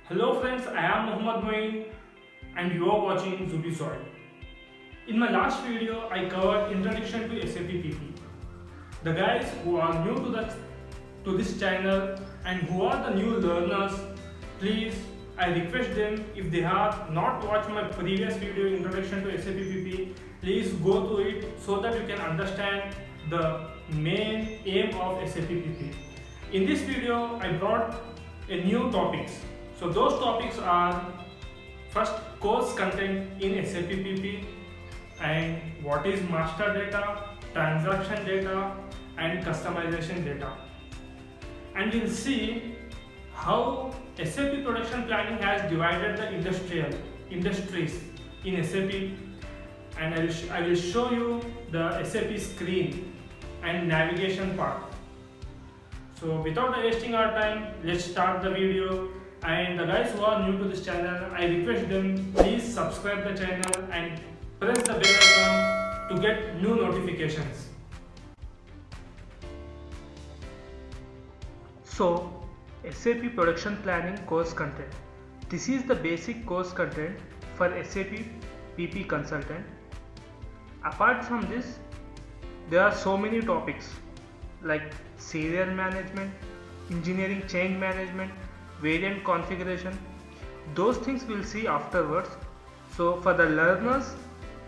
Hello friends, I am Mohammad Moin and you are watching Zubi Soil. In my last video, I covered introduction to SAP PP. The guys who are new to this channel and who are the new learners, please I request them if they have not watched my previous video introduction to SAP PP, please go to it so that you can understand the main aim of SAP PP. In this video, I brought a new topics. So those topics are first course content in SAP PP and what is master data, transaction data and customization data. And we'll see how SAP production planning has divided the industries in SAP, and I will show you the SAP screen and navigation part. So without wasting our time, let's start the video. And the guys who are new to this channel, I request them please subscribe the channel and press the bell icon to get new notifications. So SAP production planning course content. This is the basic course content for SAP PP consultant. Apart from this, there are so many topics like serial management, engineering change management, variant configuration. Those things we'll see afterwards. So for the learners,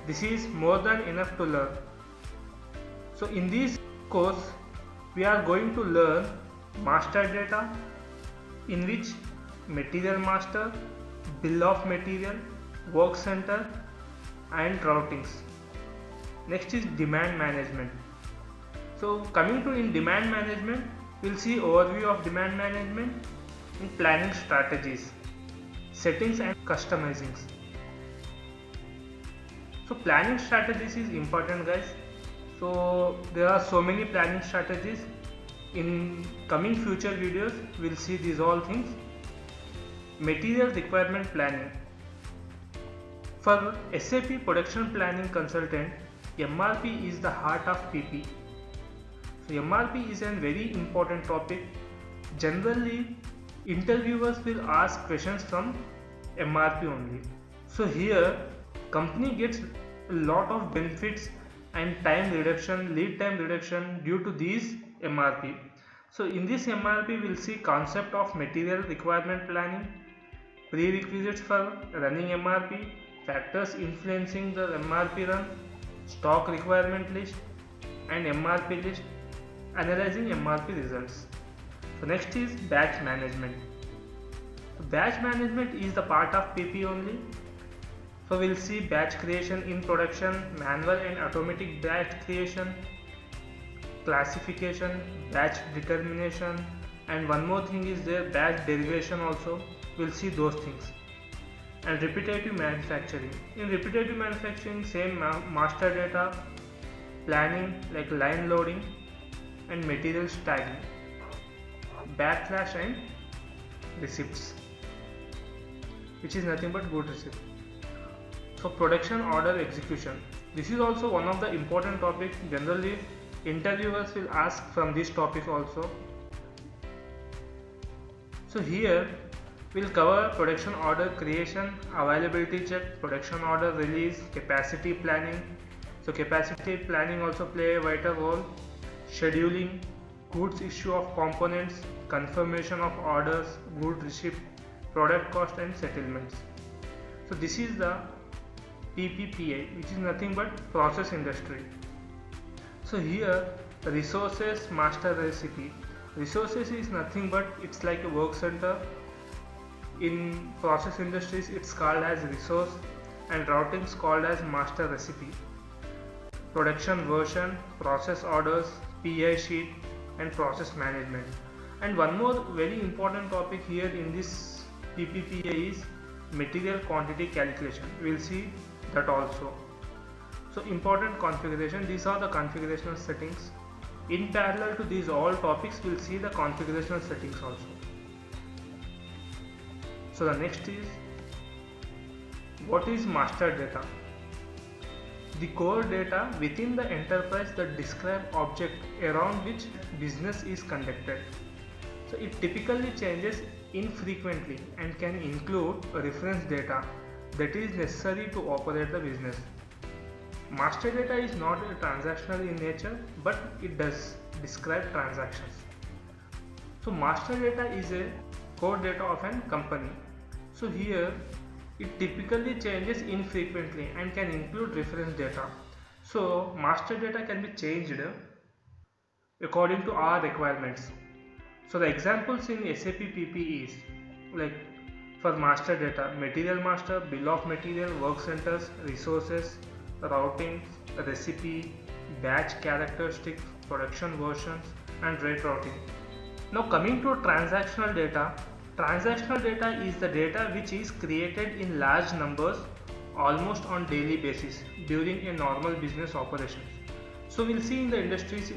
this is more than enough to learn. So in this course, we are going to learn master data, in which material master, bill of material, work center and routings. Next is demand management. So coming to in demand management, we'll see overview of demand management in planning strategies, settings and customizings. So planning strategies is important, guys. So there are so many planning strategies. In coming future videos, we'll see these all things. Material requirement planning. For SAP production planning consultant, MRP is the heart of PP. So MRP is a very important topic. Generally, interviewers will ask questions from MRP only. So here, company gets a lot of benefits and lead time reduction due to these MRP. So in this MRP, we'll see concept of material requirement planning, prerequisites for running MRP, factors influencing the MRP run, stock requirement list and MRP list, analyzing MRP results. So next is batch management. So batch management is the part of PP only. So we'll see batch creation in production, manual and automatic batch creation, classification, batch determination, and one more thing is there, batch derivation also. We'll see those things. And repetitive manufacturing. In repetitive manufacturing, same master data, planning like line loading and material tagging, backlash and receipts, which is nothing but good receipt. So production order execution. This is also one of the important topics. Generally, interviewers will ask from this topic also. So here we'll cover production order creation, availability check, production order release, capacity planning. So capacity planning also play a vital role. Scheduling, goods issue of components, confirmation of orders, good receipt, product cost and settlements. So this is the PPPI, which is nothing but process industry. So here resources master recipe. Resources is nothing but it's like a work center. In process industries it's called as resource and routing is called as master recipe. Production version, process orders, PI sheet and process management. And one more very important topic here in this PPPA is material quantity calculation. We'll see that also. So important configuration, these are the configurational settings. In parallel to these all topics, we'll see the configurational settings also. So the next is, what is master data? The core data within the enterprise that describe object around which business is conducted. So it typically changes infrequently and can include reference data that is necessary to operate the business. Master data is not transactional in nature, but it does describe transactions. So master data is a core data of a company. So here it typically changes infrequently and can include reference data. So master data can be changed according to our requirements. So the examples in SAP PP is like for master data, material master, bill of material, work centers, resources, routing, recipe, batch characteristics, production versions, and rate routing. Now coming to transactional data is the data which is created in large numbers almost on daily basis during a normal business operation. So we'll see in the industries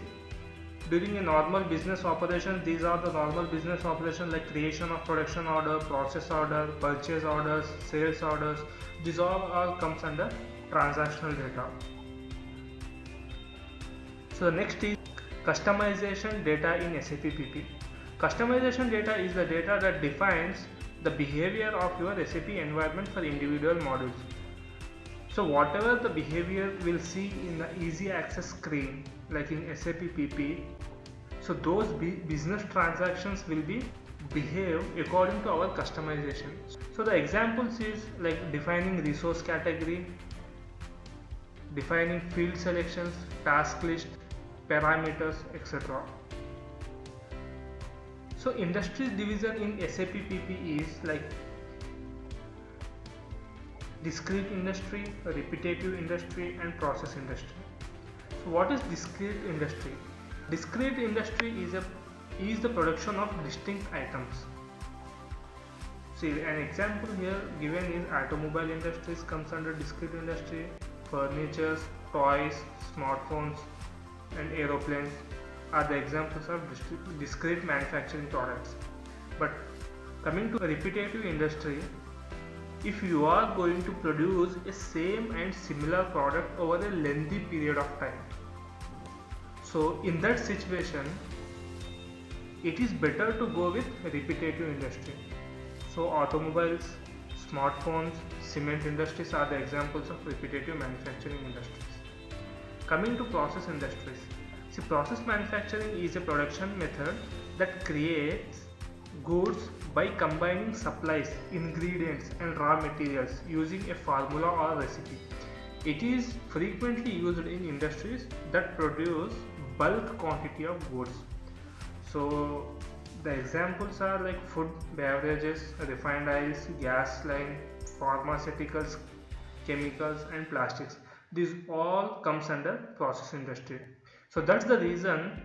during a normal business operation, these are the normal business operations like creation of production order, process order, purchase orders, sales orders. These all comes under transactional data. So next is customization data in SAP PP. Customization data is the data that defines the behavior of your SAP environment for individual modules. So whatever the behavior we'll see in the easy access screen like in SAP PP, so those business transactions will be behave according to our customization. So the examples is like defining resource category, defining field selections, task list, parameters, etc. So industries division in SAP PP is like discrete industry, repetitive industry, and process industry. So what is discrete industry? Discrete industry is the production of distinct items. See an example here given is automobile industries comes under discrete industry, furnitures, toys, smartphones, and aeroplanes are the examples of discrete manufacturing products. But coming to repetitive industry, if you are going to produce a same and similar product over a lengthy period of time, so in that situation it is better to go with repetitive industry. So automobiles, smartphones, cement industries are the examples of repetitive manufacturing industries. Coming to process industries, see process manufacturing is a production method that creates goods by combining supplies, ingredients, and raw materials using a formula or recipe. It is frequently used in industries that produce bulk quantity of goods. So the examples are like food, beverages, refined oils, gas line, pharmaceuticals, chemicals, and plastics. These all comes under process industry. So that's the reason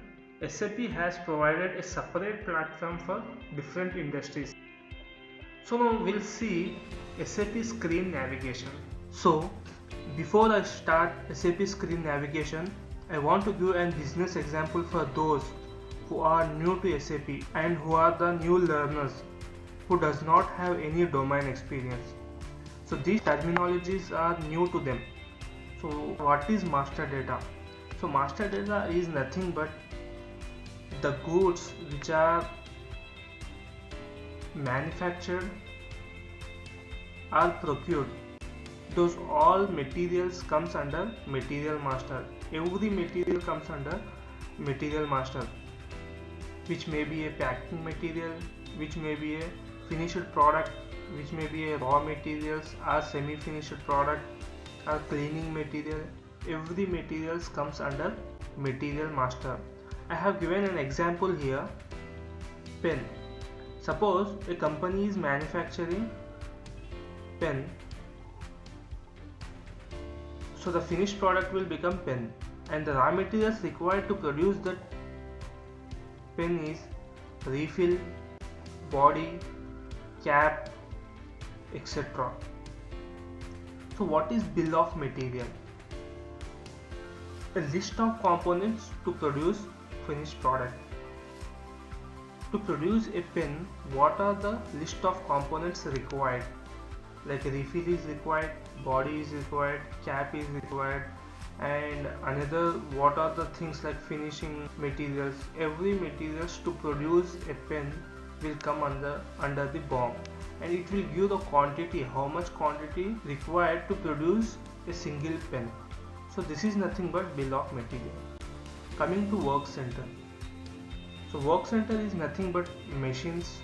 SAP has provided a separate platform for different industries. So now we'll see SAP screen navigation. So before I start SAP screen navigation, I want to give a business example for those who are new to SAP and who are the new learners who does not have any domain experience. So these terminologies are new to them. So what is master data? So master data is nothing but the goods which are manufactured or procured. Those all materials comes under material master. Every material comes under material master, which may be a packing material, which may be a finished product, which may be a raw materials or semi-finished product or cleaning material. Every materials comes under material master. I have given an example here. Pen. Suppose a company is manufacturing pen, so the finished product will become pen, and the raw materials required to produce that pen is refill, body, cap, etc. So what is bill of material? A list of components to produce finished product. To produce a pen, what are the list of components required? Like refill is required, body is required, cap is required, And another, what are the things like finishing materials. Every materials to produce a pen will come under the BOM, and it will give the quantity, how much quantity required to produce a single pen. So this is nothing but bill of material. Coming to work center. So work center is nothing but machines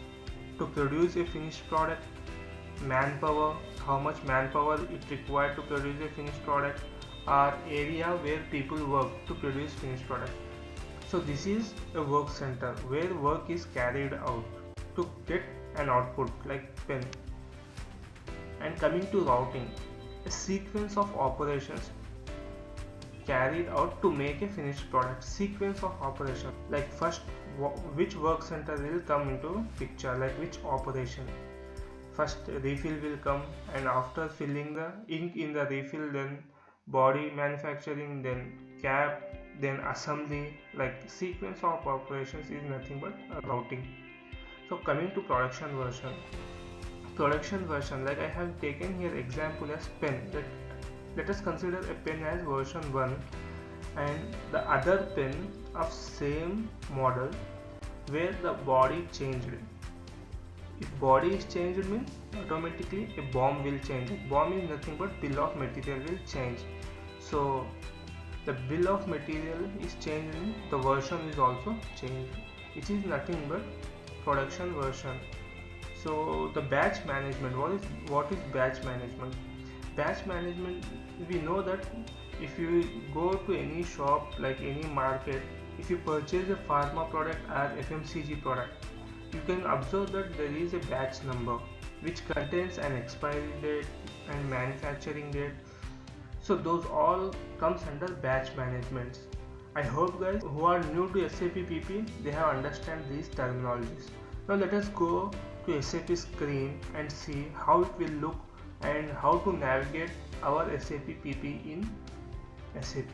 to produce a finished product, manpower, how much manpower it required to produce a finished product, or area where people work to produce finished product. So this is a work center where work is carried out to get an output like pen. And coming to routing, a sequence of operations carried out to make a finished product. Sequence of operation, like first which work center will come into picture, like which operation. First refill will come, and after filling the ink in the refill, then body manufacturing, then cap, then assembly. Like sequence of operations is nothing but routing. So coming to production version, like I have taken here example as pen. Let us consider a pen as version 1 and the other pen of same model where the body changed. If body is changed, means automatically a BOM will change. BOM is nothing but bill of material will change. So the bill of material is changed, the version is also changed. It is nothing but production version. So the batch management, what is batch management? Batch management, we know that if you go to any shop, like any market, if you purchase a pharma product or FMCG product, you can observe that there is a batch number which contains an expiry date and manufacturing date. So those all comes under batch management. I hope guys who are new to SAP PP, they have understand these terminologies. Now let us go to SAP screen and see how it will look and how to navigate our SAP PP in SAP.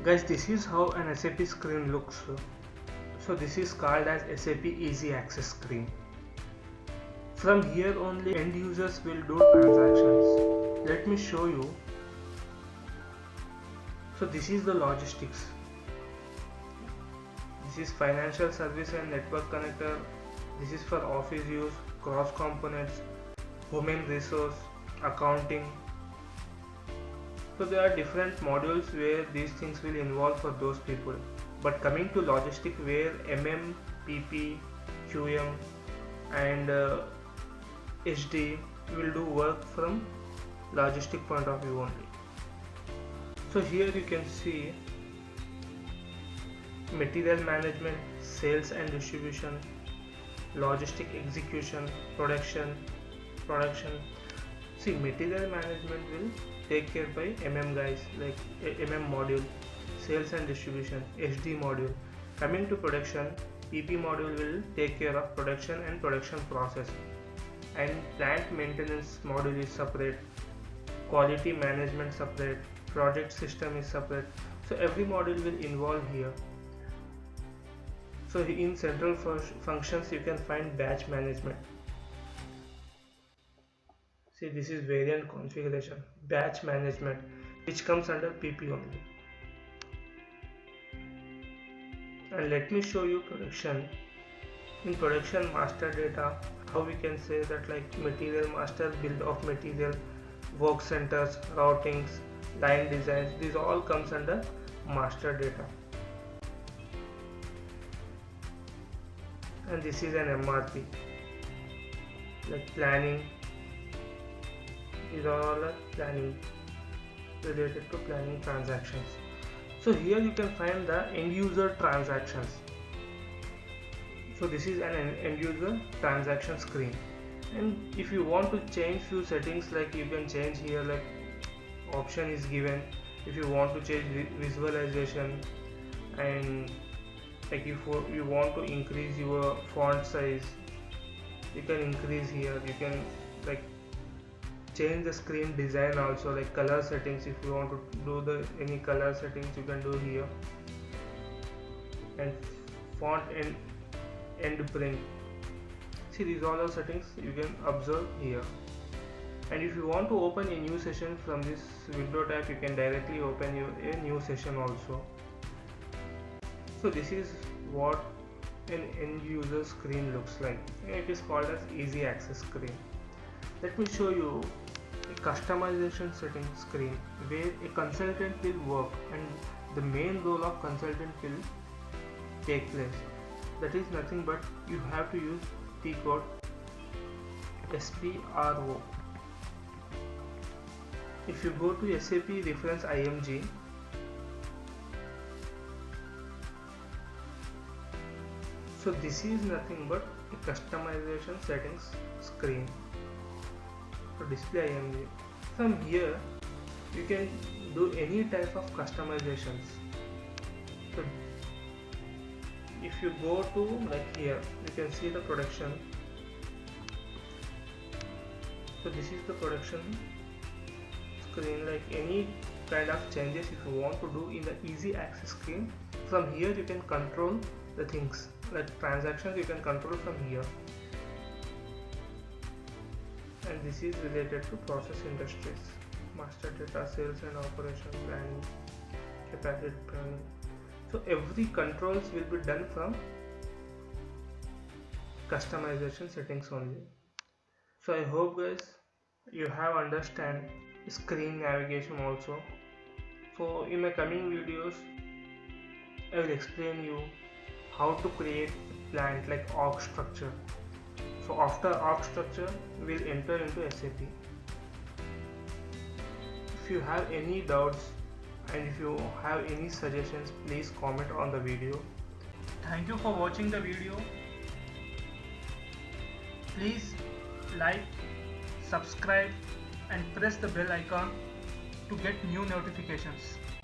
Guys, this is how an SAP screen looks. So this is called as SAP Easy Access screen. From here only end users will do transactions. Let me show you. So this is the logistics. This is financial service and network connector. This is for office use, cross components, human resource, accounting. So there are different modules where these things will involve for those people. But coming to logistic, where MM, PP, QM and HD will do work from logistic point of view only. So here you can see material management, sales and distribution, logistic execution, production. See, material management will take care by MM guys, like MM module, sales and distribution, HD module. Coming to production, PP module will take care of production and production process, and plant maintenance module is separate, quality management separate, project system is separate. So every module will involve here. So in central functions you can find batch management. See, this is variant configuration, batch management, which comes under PP only. And let me show you production. In production master data, how we can say that, like material master, bill of material, work centers, routings, line designs, these all comes under master data. And this is an MRP, like planning. These are all planning, related to planning transactions. So here you can find the end user transactions. So this is an end user transaction screen, and if you want to change few settings, like you can change here, like option is given. If you want to change visualization, and like if you want to increase your font size, you can increase here. You can like change the screen design also, like color settings. If you want to do any color settings, you can do here. And font and end print, see, these all are settings you can observe here. And if you want to open a new session from this window tab, you can directly open a new session also. So this is what an end user screen looks like. It is called as easy access screen. Let me show you a customization settings screen where a consultant will work and the main role of consultant will take place. That is nothing but you have to use the code SPRO. If you go to SAP reference IMG, so this is nothing but a customization settings screen. So display IMG. From here you can do any type of customizations. So if you go to like here, you can see the production. So this is the production screen, like any kind of changes if you want to do in the easy access screen. From here you can control the things like transactions, you can control from here. And this is related to process industries, master data, sales and operations, planning, capacity planning. So every controls will be done from customization settings only. So I hope guys you have understand screen navigation also. So in my coming videos I will explain you how to create a plant like org structure. So after org structure we will enter into SAP. If you have any doubts and if you have any suggestions, please comment on the video. Thank you for watching the video. Please like, subscribe and press the bell icon to get new notifications.